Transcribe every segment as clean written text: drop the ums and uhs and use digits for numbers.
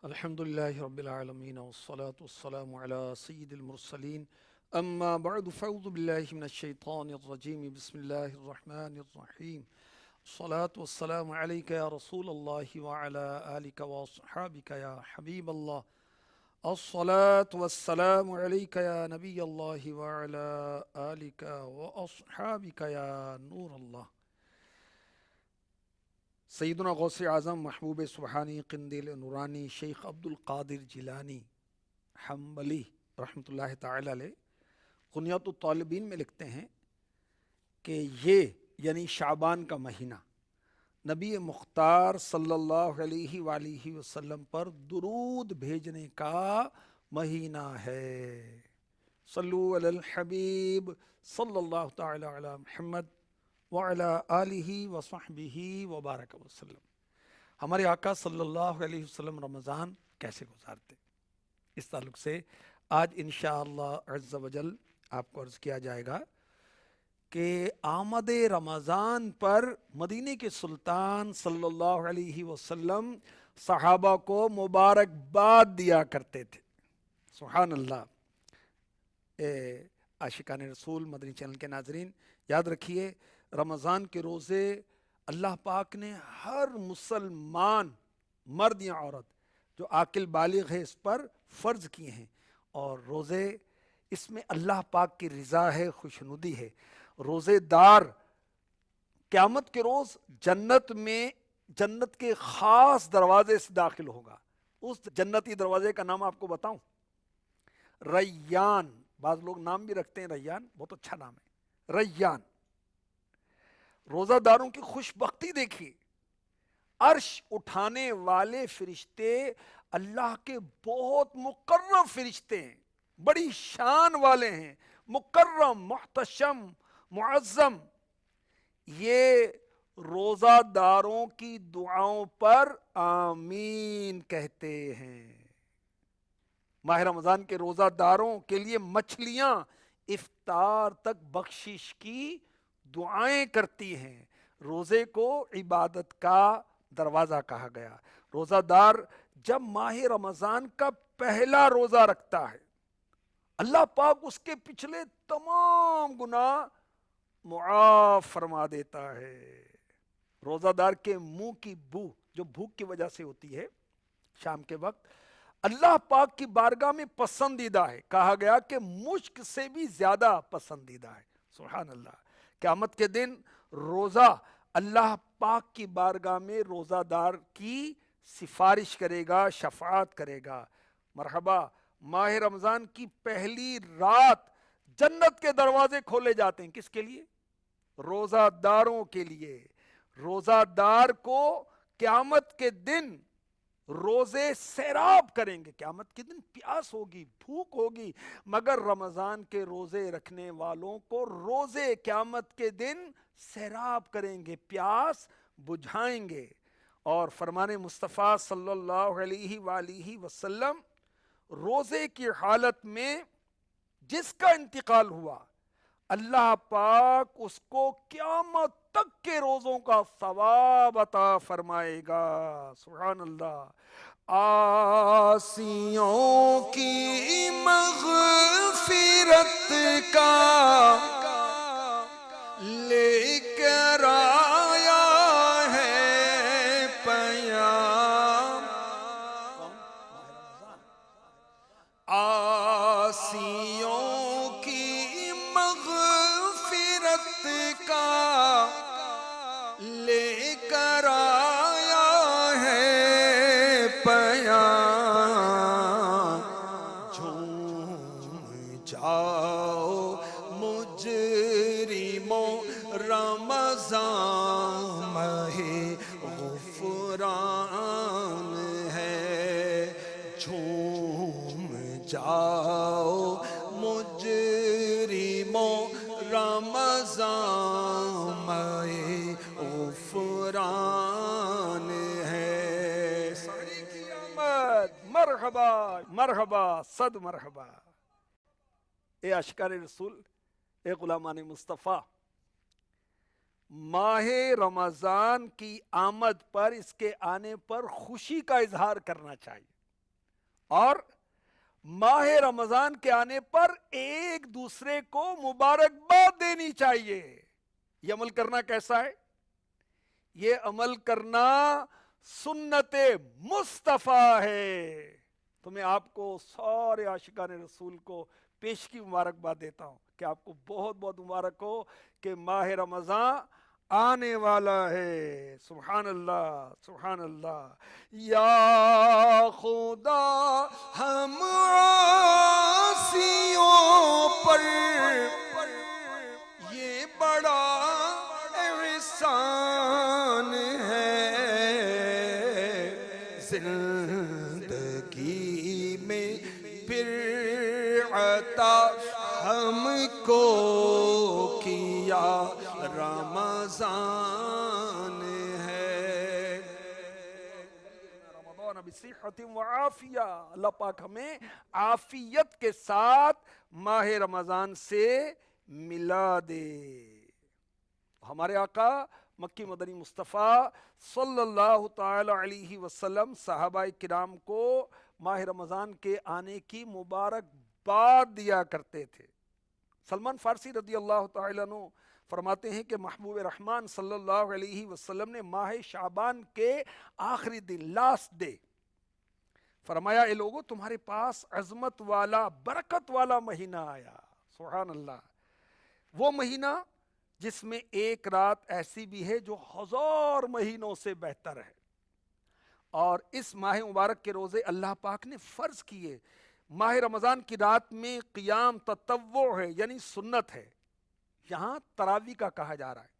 الحمد لله رب العالمين والصلاة والسلام على سيد المرسلين أما بعد فأعوذ بالله من الشيطان الرجيم بسم الله الرحمن الرحيم الصلاة والسلام عليك يا رسول الله وعلى آلك وأصحابك يا حبيب الله الصلاة والسلام عليك يا نبي الله وعلى آلك وأصحابك يا نور الله سیدنا غوث اعظم محبوب سبحانی قندیل نورانی شیخ عبد القادر جیلانی حنبلی رحمۃ اللہ تعالی علیہ قنیت الطالبین میں لکھتے ہیں کہ یہ یعنی شعبان کا مہینہ نبی مختار صلی اللہ علیہ وآلہ وسلم پر درود بھیجنے کا مہینہ ہے۔ صلو علی الحبیب صلی اللہ تعالی علی محمد وعلی آلہ وصحبہ وبارک وسلم۔ ہمارے آقا صلی اللہ علیہ وسلم رمضان کیسے گزارتے، اس تعلق سے آج انشاءاللہ عز و جل آپ کو عرض کیا جائے گا کہ آمد رمضان پر مدینے کے سلطان صلی اللہ علیہ وسلم صحابہ کو مبارکباد دیا کرتے تھے۔ سبحان اللہ۔ عاشقان رسول مدنی چینل کے ناظرین، یاد رکھیے رمضان کے روزے اللہ پاک نے ہر مسلمان مرد یا عورت جو عاقل بالغ ہے اس پر فرض کیے ہیں، اور روزے اس میں اللہ پاک کی رضا ہے، خوشنودی ہے۔ روزے دار قیامت کے روز جنت میں جنت کے خاص دروازے سے داخل ہوگا۔ اس جنتی دروازے کا نام آپ کو بتاؤں، ریان۔ بعض لوگ نام بھی رکھتے ہیں ریان، بہت اچھا نام ہے ریان۔ روزہ داروں کی خوش بختی دیکھیے، عرش اٹھانے والے فرشتے اللہ کے بہت مقرب فرشتے ہیں، بڑی شان والے ہیں، مکرم، محتشم، معظم۔ یہ روزہ داروں کی دعاؤں پر آمین کہتے ہیں۔ ماہ رمضان کے روزہ داروں کے لیے مچھلیاں افطار تک بخشش کی دعائیں کرتی ہیں۔ روزے کو عبادت کا دروازہ کہا گیا۔ روزہ دار جب ماہ رمضان کا پہلا روزہ رکھتا ہے، اللہ پاک اس کے پچھلے تمام گناہ معاف فرما دیتا ہے۔ روزہ دار کے منہ کی بو جو بھوک کی وجہ سے ہوتی ہے شام کے وقت، اللہ پاک کی بارگاہ میں پسندیدہ ہے، کہا گیا کہ مشک سے بھی زیادہ پسندیدہ ہے۔ سبحان اللہ۔ قیامت کے دن روزہ اللہ پاک کی بارگاہ میں روزہ دار کی سفارش کرے گا، شفاعت کرے گا۔ مرحبا، ماہ رمضان کی پہلی رات جنت کے دروازے کھولے جاتے ہیں، کس کے لیے؟ روزہ داروں کے لیے۔ روزہ دار کو قیامت کے دن روزے سیراب کریں گے۔ قیامت کے دن پیاس ہوگی، بھوک ہوگی، مگر رمضان کے روزے رکھنے والوں کو روزے قیامت کے دن سیراب کریں گے، پیاس بجھائیں گے۔ اور فرمان مصطفیٰ صلی اللہ علیہ وآلہ وسلم، روزے کی حالت میں جس کا انتقال ہوا، اللہ پاک اس کو قیامت تک کے روزوں کا ثواب عطا فرمائے گا۔ سبحان اللہ۔ عاصیوں کی مغفرت کا لے کر آیا ہے پیام، عاصیوں کی مغفرت کا لے کر آیا ہے پیام، جھوم جاؤ مجرموں رمضان ماہ غفران ہے، جھوم جاؤ مجرموں رمضان ماہ غفران ہے۔ ساری کی آمد، مرحبا مرحبا صد مرحبا۔ اے عاشقان رسول، اے غلامان مصطفیٰ، ماہ رمضان کی آمد پر، اس کے آنے پر خوشی کا اظہار کرنا چاہیے۔ اور ماہ رمضان کے آنے پر ایک دوسرے کو مبارکباد دینی چاہیے. یہ عمل کرنا کیسا ہے؟ یہ عمل کرنا سنت مصطفیٰ ہے. تو میں آپ کو سارے عاشقان رسول کو پیش کی مبارکباد دیتا ہوں کہ آپ کو بہت بہت مبارک ہو کہ ماہ رمضان آنے والا ہے. سبحان اللہ سبحان اللہ. یا خدا ہم عاصیوں پر یہ بڑا احسان ہے، زندگی میں پھر عطا ہم کو کیا رمضان ہے. رمضان بصحت و عافیہ، اللہ پاک ہمیں عافیت کے ساتھ ماہ رمضان سے ملا دے. ہمارے آقا مکی مدنی مصطفیٰ صلی اللہ تعالی علیہ وسلم صحابہ کرام کو ماہ رمضان کے آنے کی مبارکباد دیا کرتے تھے. سلمان فارسی رضی اللہ تعالیٰ عنہ فرماتے ہیں کہ محبوب رحمان صلی اللہ علیہ وسلم نے ماہ شعبان کے آخری دن لاسٹ ڈے فرمایا اے لوگو تمہارے پاس عظمت والا برکت والا مہینہ آیا. سبحان اللہ. وہ مہینہ جس میں ایک رات ایسی بھی ہے جو 1000 مہینوں سے بہتر ہے. اور اس ماہ مبارک کے روزے اللہ پاک نے فرض کیے. ماہ رمضان کی رات میں قیام تطوع ہے یعنی سنت ہے. یہاں تراویح کا کہا جا رہا ہے.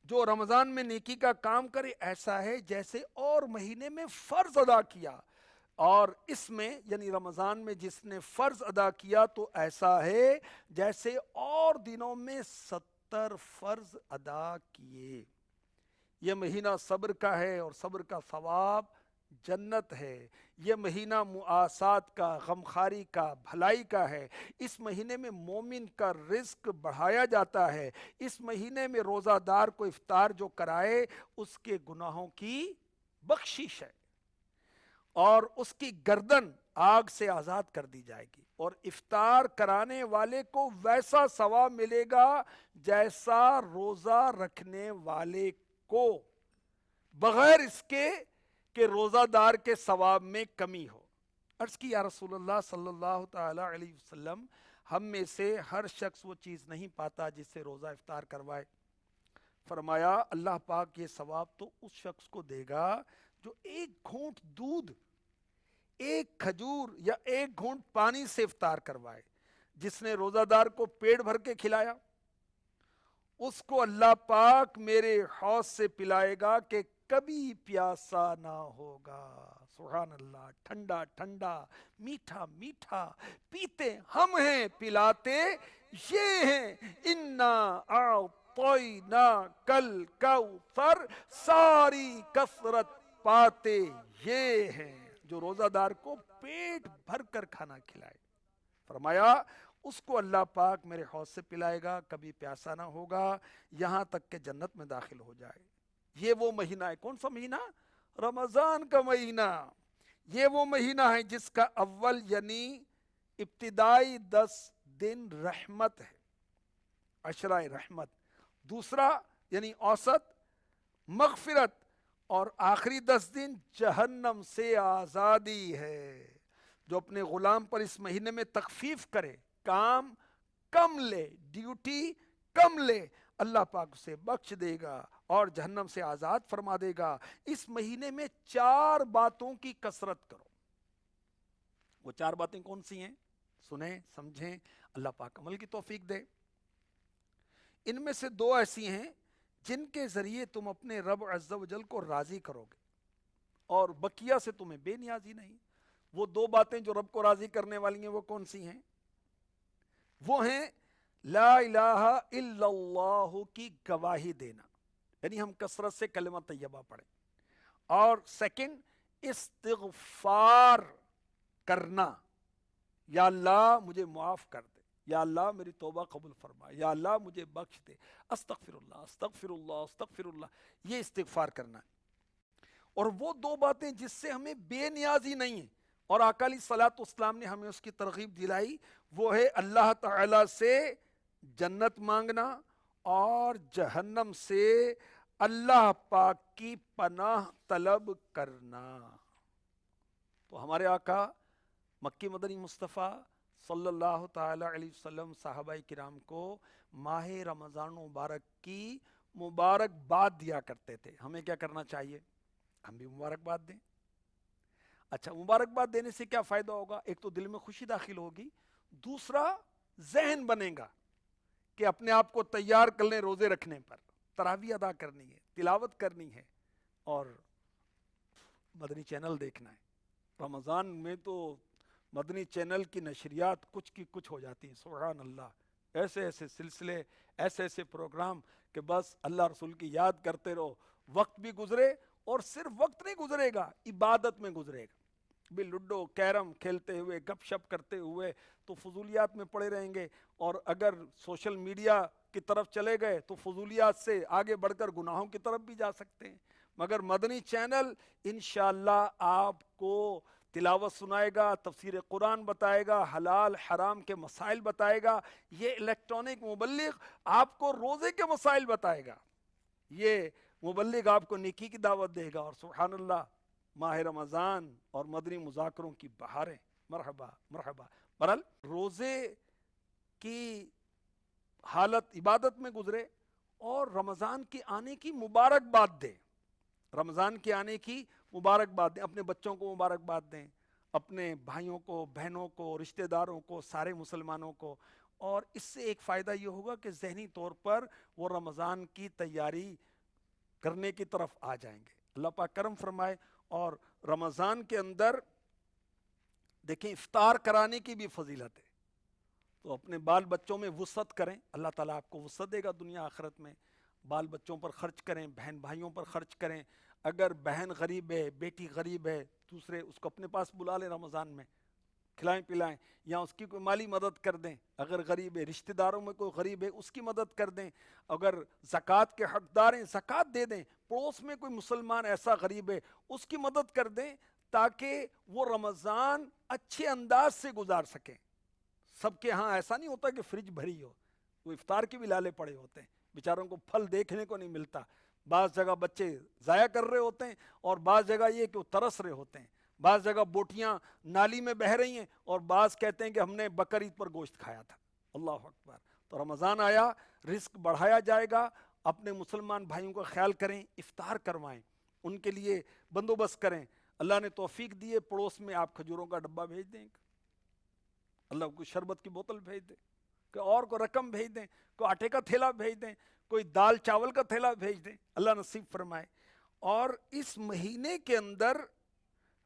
جو رمضان میں نیکی کا کام کرے ایسا ہے جیسے اور مہینے میں فرض ادا کیا. اور اس میں یعنی رمضان میں جس نے فرض ادا کیا تو ایسا ہے جیسے اور دنوں میں 70 فرض ادا کیے. یہ مہینہ صبر کا ہے اور صبر کا ثواب جنت ہے. یہ مہینہ معاسات کا، غمخاری کا، بھلائی کا ہے. اس مہینے میں مومن کا رزق بڑھایا جاتا ہے. اس مہینے میں روزہ دار کو افطار جو کرائے اس کے گناہوں کی بخشش ہے اور اس کی گردن آگ سے آزاد کر دی جائے گی. اور افطار کرانے والے کو ویسا ثواب ملے گا جیسا روزہ رکھنے والے کو، بغیر اس کے کہ روزہ دار کے ثواب میں کمی ہو. عرض کی یا رسول اللہ صلی اللہ تعالی علیہ وسلم ہم میں سے ہر شخص وہ چیز نہیں پاتا جس سے روزہ افطار کروائے. فرمایا اللہ پاک یہ ثواب تو اس شخص کو دے گا جو ایک گھونٹ دودھ، ایک کھجور یا ایک گھونٹ پانی سے افطار کروائے. جس نے روزہ دار کو پیٹ بھر کے کھلایا اس کو اللہ پاک میرے حوض سے پلائے گا کہ کبھی پیاسا نہ ہوگا. سبحان اللہ. ٹھنڈا ٹھنڈا، میٹھا میٹھا پیتے ہم ہیں، پلاتے یہ ہیں. انا اعطینا کل کوثر، ساری کثرت پاتے یہ ہیں. جو روزہ دار کو پیٹ بھر کر کھانا کھلائے. فرمایا اس کو اللہ پاک میرے حوض سے پلائے گا، کبھی پیاسا نہ ہوگا یہاں تک کہ جنت میں داخل ہو جائے. یہ وہ مہینہ ہے. کون سا مہینہ؟ رمضان کا مہینہ. یہ وہ مہینہ ہے جس کا اول یعنی ابتدائی 10 دن رحمت ہے، عشرہ رحمت. دوسرا یعنی اوسط مغفرت، اور آخری 10 دن جہنم سے آزادی ہے. جو اپنے غلام پر اس مہینے میں تخفیف کرے، کام کم لے، ڈیوٹی کم لے، اللہ پاک اسے بخش دے گا اور جہنم سے آزاد فرما دے گا. اس مہینے میں 4 باتوں کی کثرت کرو. وہ 4 باتیں کون سی ہیں؟ سنیں سمجھیں، اللہ پاک عمل کی توفیق دے. ان میں سے 2 ایسی ہیں جن کے ذریعے تم اپنے رب عز و جل کو راضی کرو گے اور بقیہ سے تمہیں بے نیازی نہیں. وہ 2 باتیں جو رب کو راضی کرنے والی ہیں وہ کون سی ہیں؟ وہ ہیں لا الہ الا اللہ کی گواہی دینا، یعنی ہم کثرت سے کلمہ طیبہ پڑھیں. اور سیکنڈ استغفار کرنا، یا اللہ مجھے معاف کر دے، یا اللہ میری توبہ قبول فرما، یا اللہ مجھے بخش دے، استغفر اللہ استغفر اللہ استغفر اللہ. یہ استغفار کرنا ہے. اور وہ 2 باتیں جس سے ہمیں بے نیازی نہیں ہے اور آقا علیہ الصلوۃ والسلام نے ہمیں اس کی ترغیب دلائی، وہ ہے اللہ تعالی سے جنت مانگنا اور جہنم سے اللہ پاک کی پناہ طلب کرنا۔ تو ہمارے آقا مکی مدنی مصطفیٰ صلی اللہ تعالی علیہ وسلم صحابہ کرام کو ماہ رمضان مبارک کی مبارکباد دیا کرتے تھے۔ ہمیں کیا کرنا چاہیے؟ ہم بھی مبارکباد دیں۔ اچھا، مبارکباد دینے سے کیا فائدہ ہوگا؟ ایک تو دل میں خوشی داخل ہوگی، دوسرا ذہن بنے گا کہ اپنے آپ کو تیار کر لیں روزے رکھنے پر، تراویح ادا کرنی ہے، تلاوت کرنی ہے اور مدنی چینل دیکھنا ہے۔ رمضان میں تو مدنی چینل کی نشریات کچھ کی کچھ ہو جاتی ہیں، سبحان اللہ، ایسے ایسے سلسلے، ایسے ایسے پروگرام کہ بس اللہ رسول کی یاد کرتے رہو، وقت بھی گزرے، اور صرف وقت نہیں گزرے گا، عبادت میں گزرے گا۔ بھی لڈو کیرم کھیلتے ہوئے، گپ شپ کرتے ہوئے تو فضولیات میں پڑے رہیں گے، اور اگر سوشل میڈیا کی طرف چلے گئے تو فضولیات سے آگے بڑھ کر گناہوں کی طرف بھی جا سکتے ہیں۔ مگر مدنی چینل انشاءاللہ آپ کو تلاوت سنائے گا، تفسیر قرآن بتائے گا، حلال حرام کے مسائل بتائے گا۔ یہ الیکٹرانک مبلغ آپ کو روزے کے مسائل بتائے گا، یہ مبلغ آپ کو نیکی کی دعوت دے گا، اور سبحان اللہ، ماہ رمضان اور مدنی مذاکروں کی بہاریں، مرحبا مرحبا۔ برحال روزے کی حالت عبادت میں گزرے اور رمضان کے آنے کی مبارکباد دیں، رمضان کے آنے کی مبارکباد دیں، اپنے بچوں کو مبارکباد دیں، اپنے بھائیوں کو، بہنوں کو، رشتہ داروں کو، سارے مسلمانوں کو۔ اور اس سے ایک فائدہ یہ ہوگا کہ ذہنی طور پر وہ رمضان کی تیاری کرنے کی طرف آ جائیں گے۔ اللہ پاک کرم فرمائے۔ اور رمضان کے اندر دیکھیں افطار کرانے کی بھی فضیلت ہے، تو اپنے بال بچوں میں وسعت کریں، اللہ تعالیٰ آپ کو وسعت دے گا دنیا آخرت میں۔ بال بچوں پر خرچ کریں، بہن بھائیوں پر خرچ کریں، اگر بہن غریب ہے، بیٹی غریب ہے، دوسرے اس کو اپنے پاس بلا لیں رمضان میں، کھلائیں پلائیں، یا اس کی کوئی مالی مدد کر دیں، اگر غریب ہے، رشتہ داروں میں کوئی غریب ہے اس کی مدد کر دیں، اگر زکوٰۃ کے حقدار ہیں زکوٰۃ دے دیں، پڑوس میں کوئی مسلمان ایسا غریب ہے اس کی مدد کر دیں، تاکہ وہ رمضان اچھے انداز سے گزار سکیں۔ سب کے ہاں ایسا نہیں ہوتا کہ فریج بھری ہو، وہ افطار کے بھی لالے پڑے ہوتے ہیں، بیچاروں کو پھل دیکھنے کو نہیں ملتا، بعض جگہ بچے ضائع کر رہے ہوتے ہیں، اور بعض جگہ یہ کہ وہ ترس رہے ہوتے ہیں، بعض جگہ بوٹیاں نالی میں بہہ رہی ہیں، اور بعض کہتے ہیں کہ ہم نے بقرعید پر گوشت کھایا تھا۔ اللہ اکبر۔ تو رمضان آیا، رزق بڑھایا جائے گا، اپنے مسلمان بھائیوں کا خیال کریں، افطار کروائیں، ان کے لیے بندوبست کریں۔ اللہ نے توفیق دیے، پڑوس میں آپ کھجوروں کا ڈبہ بھیج دیں، اللہ کو شربت کی بوتل بھیج دیں، کہ اور کو رقم بھیج دیں، کوئی آٹے کا تھیلا بھیج دیں، کوئی دال چاول کا تھیلا بھیج دیں، اللہ نصیب فرمائے۔ اور اس مہینے کے اندر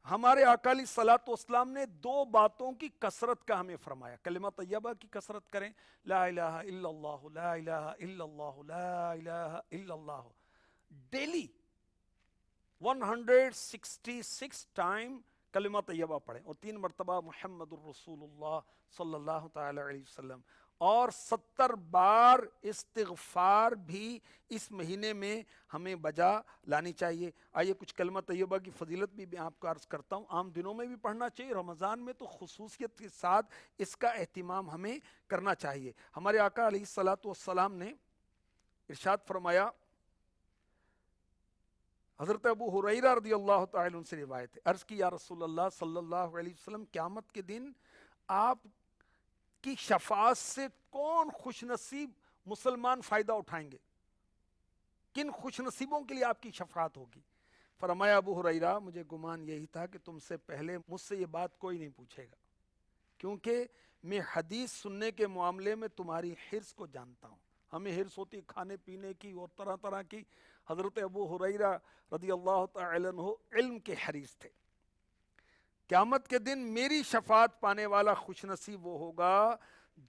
ہمارے آقا علیہ الصلوۃ والسلام نے دو باتوں کی کثرت کا ہمیں فرمایا، کلمہ طیبہ کی کثرت کریں، لا الہ الا اللہ، لا الہ الا اللہ، لا الہ الا اللہ، ڈیلی 166 ٹائم کلمہ طیبہ پڑھیں، اور 3 مرتبہ محمد الرسول اللہ صلی اللہ تعالی علیہ وسلم، اور 70 بار استغفار بھی اس مہینے میں ہمیں بجا لانی چاہیے۔ آئیے کچھ کلمہ طیبہ کی فضیلت بھی میں آپ کو عرض کرتا ہوں۔ عام دنوں میں بھی پڑھنا چاہیے، رمضان میں تو خصوصیت کے ساتھ اس کا اہتمام ہمیں کرنا چاہیے۔ ہمارے آقا علیہ الصلوۃ والسلام نے ارشاد فرمایا، حضرت ابو ہریرہ رضی اللہ تعالی عنہ سے روایت ہے، عرض کی یا رسول اللہ صلی اللہ علیہ وسلم، قیامت کے دن آپ کی شفاعت سے کون خوش نصیب مسلمان فائدہ اٹھائیں گے؟ کن خوش نصیبوں کے لیے آپ کی شفاعت ہوگی؟ فرمایا ابو ہریرہ، مجھے گمان یہی تھا کہ تم سے پہلے مجھ سے یہ بات کوئی نہیں پوچھے گا، کیونکہ میں حدیث سننے کے معاملے میں تمہاری حرص کو جانتا ہوں۔ ہمیں حرص ہوتی کھانے پینے کی اور طرح طرح کی، حضرت ابو ہریرہ رضی اللہ تعالی عنہ علم کے حریص تھے۔ قیامت کے دن میری شفاعت پانے والا خوش نصیب وہ ہوگا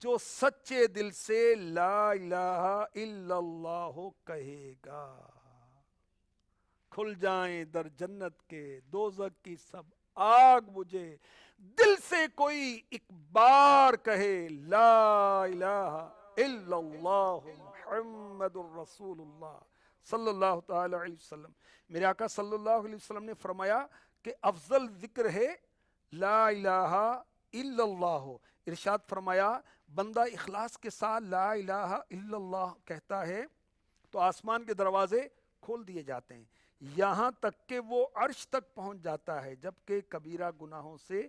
جو سچے دل سے لا الہ الا اللہ کہے گا۔ کھل جائیں در جنت کے، دوزخ کی سب آگ بجھے، دل سے کوئی ایک بار کہے لا الہ الا اللہ محمد الرسول اللہ صلی اللہ تعالی علیہ وسلم۔ میرے آقا صلی اللہ علیہ وسلم نے فرمایا کہ افضل ذکر ہے لا الہ الا اللہ، ارشاد فرمایا بندہ اخلاص کے ساتھ لا الہ الا اللہ کہتا ہے تو آسمان کے دروازے کھول دیے جاتے ہیں، یہاں تک کہ وہ عرش تک پہنچ جاتا ہے، جبکہ کبیرہ گناہوں سے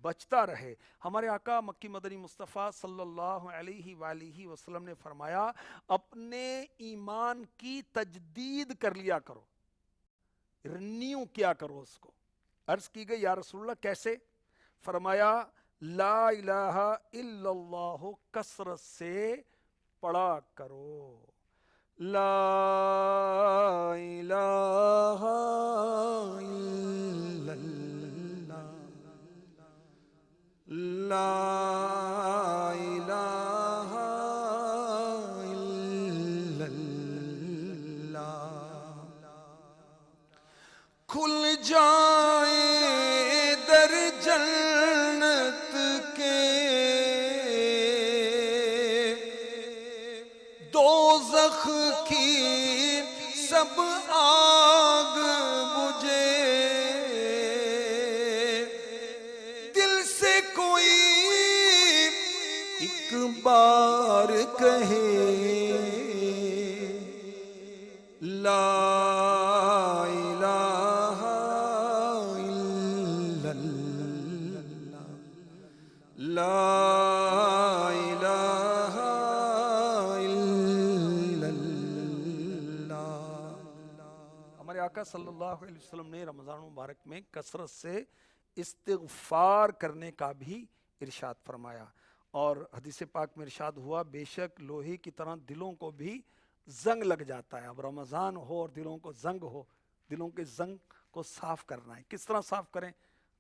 بچتا رہے۔ ہمارے آقا مکی مدنی مصطفیٰ صلی اللہ علیہ وآلہ وسلم نے فرمایا اپنے ایمان کی تجدید کر لیا کرو، رینیو کیا کرو اس کو۔ عرض کی گئی یا رسول اللہ کیسے؟ فرمایا لا الہ الا اللہ کثرت سے پڑھا کرو، لا الہ الا اللہ، لا الہ الا اللہ، کھل جائیں در جنت کے، دوزخ کی سب آگ بجھے، دل سے کوئی ایک بار کہے لا الہ الا اللہ، لا الہ الا اللہ۔ ہمارے آقا صلی اللہ علیہ وسلم نے رمضان مبارک میں کثرت سے استغفار کرنے کا بھی ارشاد فرمایا، اور حدیث پاک میں ارشاد ہوا بے شک لوہے کی طرح دلوں کو بھی زنگ لگ جاتا ہے۔ اب رمضان ہو اور دلوں کو زنگ ہو، دلوں کے زنگ کو صاف کرنا ہے، کس طرح صاف کریں؟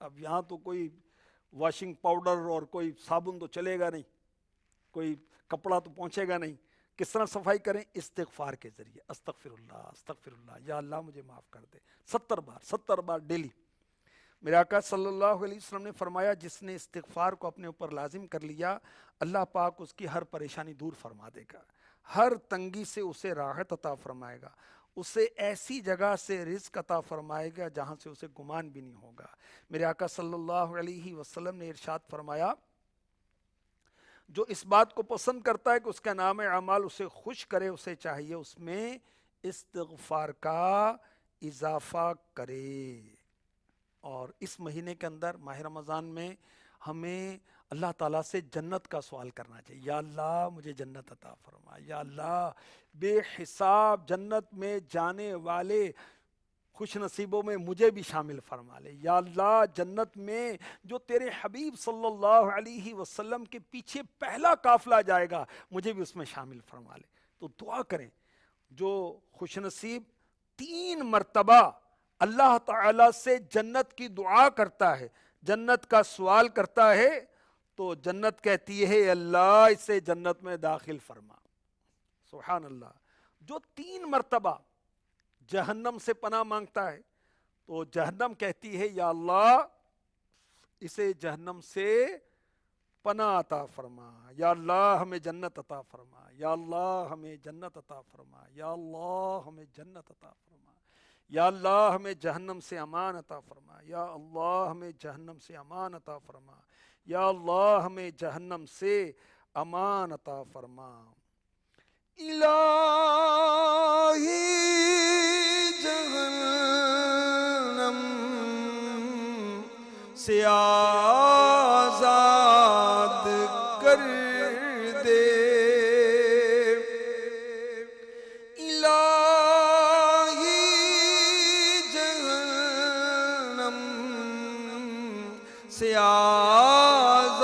اب یہاں تو کوئی واشنگ پاؤڈر اور کوئی صابن تو چلے گا نہیں، کوئی کپڑا تو پہنچے گا نہیں، کس طرح صفائی کریں؟ استغفار کے ذریعے، استغفر اللہ، یا اللہ مجھے معاف کر دے، 70 بار ڈیلی۔ میرے آقا صلی اللہ علیہ وسلم نے فرمایا جس نے استغفار کو اپنے اوپر لازم کر لیا اللہ پاک اس کی ہر پریشانی دور فرما دے گا، ہر تنگی سے اسے راحت عطا فرمائے گا، اسے ایسی جگہ سے رزق عطا فرمائے گا جہاں سے اسے گمان بھی نہیں ہوگا۔ میرے آقا صلی اللہ علیہ وسلم نے ارشاد فرمایا جو اس بات کو پسند کرتا ہے کہ اس کا نام اعمال اسے خوش کرے، اسے چاہیے اس میں استغفار کا اضافہ کرے۔ اور اس مہینے کے اندر ماہ رمضان میں ہمیں اللہ تعالیٰ سے جنت کا سوال کرنا چاہیے، یا اللہ مجھے جنت عطا فرما، یا اللہ بے حساب جنت میں جانے والے خوش نصیبوں میں مجھے بھی شامل فرما لے، یا اللہ جنت میں جو تیرے حبیب صلی اللہ علیہ وسلم کے پیچھے پہلا قافلہ جائے گا مجھے بھی اس میں شامل فرما لے۔ تو دعا کریں، جو خوش نصیب 3 مرتبہ اللہ تعالیٰ سے جنت کی دعا کرتا ہے، جنت کا سوال کرتا ہے، تو جنت کہتی ہے اللہ اسے جنت میں داخل فرما۔ سبحان اللہ۔ جو 3 مرتبہ جہنم سے پناہ مانگتا ہے تو جہنم کہتی ہے یا اللہ اسے جہنم سے پناہ عطا فرما، یا اللہ ہمیں جنت عطا فرما، یا اللہ ہمیں جنت عطا فرما، یا اللہ ہمیں جنت عطا فرما، یا اللہ ہمیں جہنم سے امان عطا فرما، یا اللہ ہمیں جہنم سے امان عطا فرما، یا اللہ ہمیں جہنم سے امان عطا فرما۔ الہی جہنم سے آزاد کر دے، سے آزاد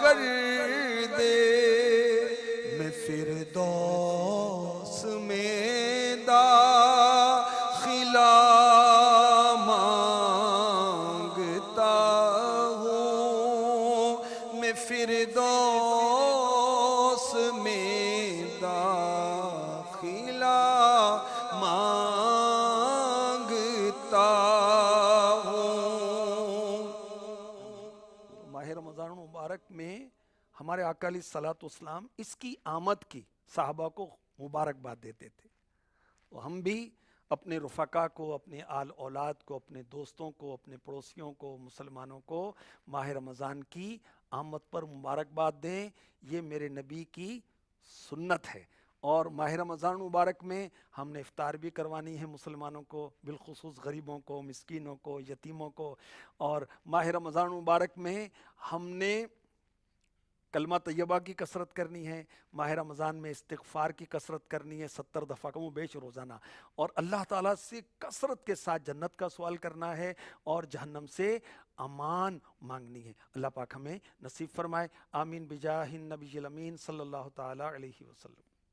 کر دے، میں فردوس میں داخلہ مانگتا ہوں، میں فردوس میں داخلہ مانگتا رمضان مبارک میں ہمارے آقا علیہ الصلوۃ والسلام اس کی آمد کی صحابہ کو مبارکباد دیتے تھے، تو ہم بھی اپنے رفقا کو، اپنے آل اولاد کو، اپنے دوستوں کو، اپنے پڑوسیوں کو، مسلمانوں کو ماہ رمضان کی آمد پر مبارکباد دیں۔ یہ میرے نبی کی سنت ہے۔ اور ماہ رمضان مبارک میں ہم نے افطار بھی کروانی ہے مسلمانوں کو، بالخصوص غریبوں کو، مسکینوں کو، یتیموں کو۔ اور ماہ رمضان مبارک میں ہم نے کلمہ طیبہ کی کثرت کرنی ہے، ماہ رمضان میں استغفار کی کثرت کرنی ہے 70 دفعہ کم و بیش روزانہ، اور اللہ تعالیٰ سے کثرت کے ساتھ جنت کا سوال کرنا ہے اور جہنم سے امان مانگنی ہے۔ اللہ پاک ہمیں نصیب فرمائے، آمین بجاہ النبی الامین صلی اللہ تعالیٰ علیہ وسلم۔